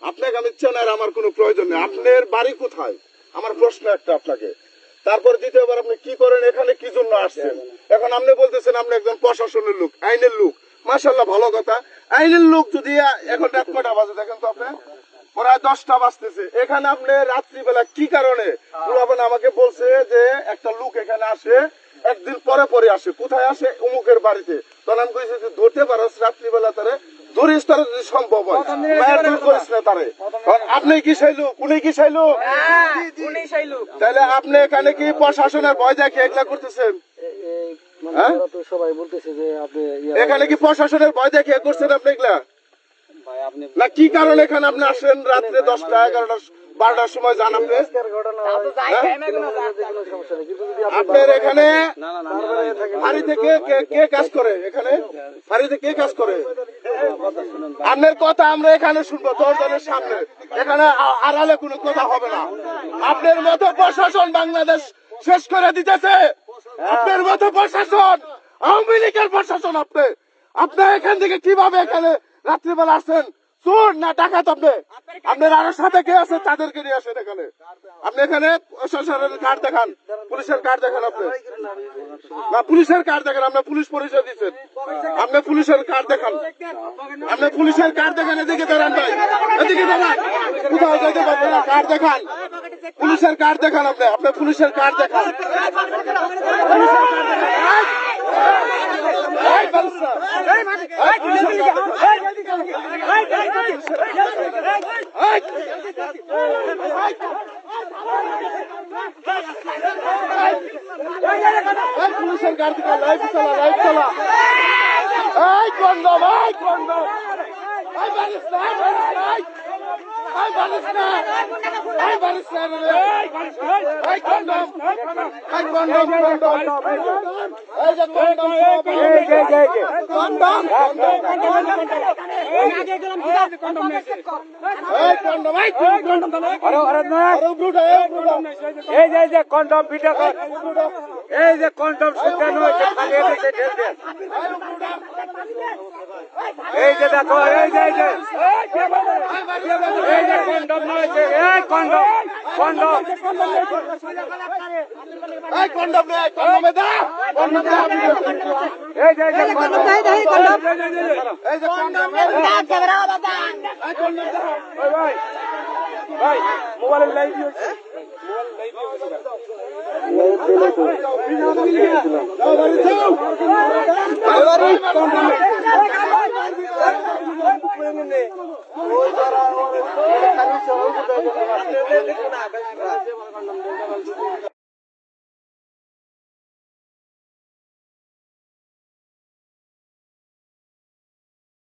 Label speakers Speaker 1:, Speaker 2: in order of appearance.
Speaker 1: আপনাকে আমি চেনার আমার কোনো প্রয়োজন নেই। আপনার বাড়ি কোথায় আমার প্রশ্ন একটা আপনাকে। তারপর দ্বিতীয়বার আপনি কি করেন, এখানে কি জন্য আসছেন? এখন আপনি বলতেছেন আপনি একজন প্রশাসনের লোক, আইনের লোক। মাশাআল্লাহ, ভালো কথা। আইনের লোক যদি এখন রাত কয়টা বাজে দেখেন তো, আপনি প্রায় 10টা বাজতেছে। এখানে আপনি রাত্রিবেলা কি কারণে? আমাকে বলছে যে একটা লোক এখানে আসে একদিন পরে পরে আসে। কোথায় আসে? অমুকের বাড়িতে। তখন আমি কইছি যে ধরতে পারস রাত্রিবেলা তারে, ধরিস তারা যদি সম্ভব হয়, মারধর করিস না তারে। আপনি কি চাইলো? উনি কি চাইলো? তাহলে আপনি এখানে কি প্রশাসনের ভয় দেখে এগুলা করতেছেন?
Speaker 2: সবাই বলতেছে যে আপনি
Speaker 1: এখানে কি প্রশাসনের ভয় দেখে করছেন আপনি এগুলা? না কি কারণে এখানে আপনি আসেন রাত্রে 10টা 11টা 12টার সময় যান আপনি? আপনার এখানে বাড়ি থেকে কে কাজ করে? এখানে বাড়িতে কে কাজ করে? আপনার কথা আমরা এখানে শুনবো দরজানের সামনে। এখানে আড়ালে কোনো কথা হবে না। আপনার মতো প্রশাসন বাংলাদেশ শেষ করে দিতেছে। আপনার মতো প্রশাসন, আওয়ামী লীগের প্রশাসন। আপনি এখান থেকে কিভাবে এখানে রাত্রিবেলা আসছেন? চোর না ডাকাত? আপনার আরো সাথে কে আছে তাদেরকে নিয়ে আসেন এখানে। আপনি এখানে প্রশাসনের কার্ড দেখান, পুলিশের কার্ড দেখান। আপনি না পুলিশের কার্ড দেখান, আপনি পুলিশ পরিচয় দিচ্ছেন। আপনি পুলিশের কার্ড দেখান, আপনি পুলিশের কার্ড দেখান। এদিকে দাঁড়ান ভাই, এদিকে দাঁড়ান। কোথাও যেতে পারবেন না, কার্ড দেখান, পুলিশের কার্ড দেখান। আপনি পুলিশের কার্ড দেখান। পুলিশের গাড়ি থেকে লাইভ চলা, লাইভ চলা। এই কন্ডম, এই কন্ডম, এই বারিশ না, এই বারিশ না, এই বারিশ না, এই কন্ডম, এই কন্ডম, কন্ডম, এই যে কন্ডম, কন্ডম,
Speaker 2: এই যে কন্ডম ভিডিও, এই যে কন্ডম শুকানো হয়েছে, এই যে দেখো, এই যে কন্ডম হয়েছে, এই কন্ডম, কন্ডম,
Speaker 1: এই কন্ডম নে, কন্ডমে দা, কন্ডম দা।
Speaker 2: এই যে কন্ডম,
Speaker 1: এই যে কন্ডম, ক্যামেরা দাদা, এই কন্ডম দা।
Speaker 2: ভাই ভাই মোবাইল লাইভ হচ্ছে, মোবাইল লাইভ